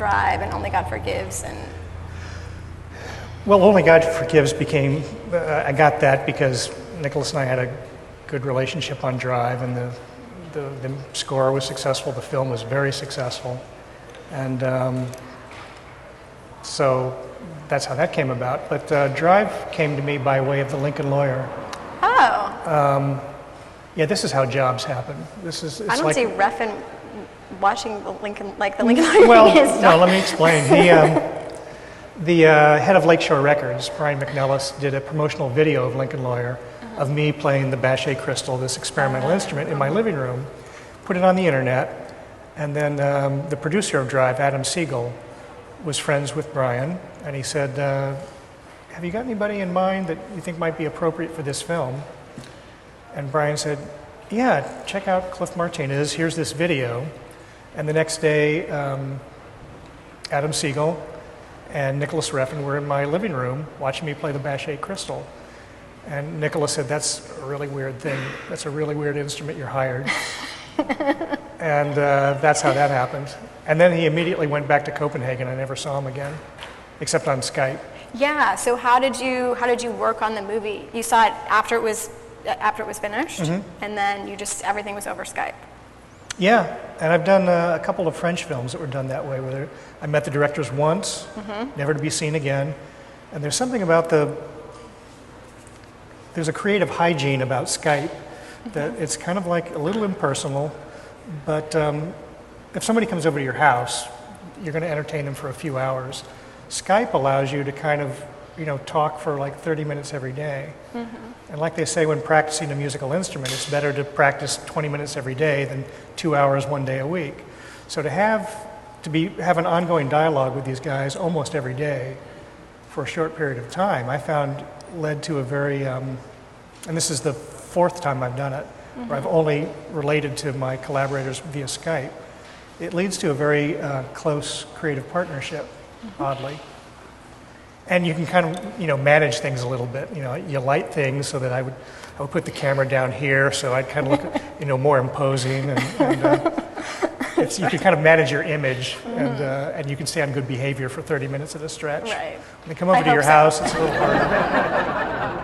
Drive and Only God Forgives and... Well, Only God Forgives became, I got that because Nicholas and I had a good relationship on Drive, and the score was successful, the film was very successful, and so that's how that came about. But Drive came to me by way of The Lincoln Lawyer. Oh. Yeah, this is how jobs happen. It's I don't like, see Refn watching the Lincoln Lawyer. well, no, let me explain. The head of Lakeshore Records, Brian McNellis, did a promotional video of Lincoln Lawyer of me playing the Bache crystal, this experimental instrument, in my living room, put it on the internet, and then the producer of Drive, Adam Siegel, was friends with Brian, and he said, have you got anybody in mind that you think might be appropriate for this film? And Brian said, yeah, check out Cliff Martinez, here's this video. And the next day, Adam Siegel and Nicholas Refn were in my living room watching me play the Bache crystal. And Nicholas said, that's a really weird thing. That's a really weird instrument, you're hired. And that's how that happened. And then he immediately went back to Copenhagen. I never saw him again, except on Skype. Yeah, so how did you work on the movie? You saw it after it was finished, and then everything was over Skype. Yeah, and I've done a couple of French films that were done that way, where I met the directors once, never to be seen again. And there's something about there's a creative hygiene about Skype that it's kind of like a little impersonal, but if somebody comes over to your house, you're going to entertain them for a few hours. Skype allows you to kind of, talk for like 30 minutes every day. And like they say when practicing a musical instrument, it's better to practice 20 minutes every day than 2 hours one day a week. So to have an ongoing dialogue with these guys almost every day for a short period of time, I found led to a very, and this is the 4th time I've done it, where I've only related to my collaborators via Skype. It leads to a very close creative partnership, oddly. And you can kind of, manage things a little bit. You light things so that I would put the camera down here, so I'd kind of look, more imposing, and you can kind of manage your image, and you can stay on good behavior for 30 minutes at a stretch. Right. When they come over to your house, it's a little harder.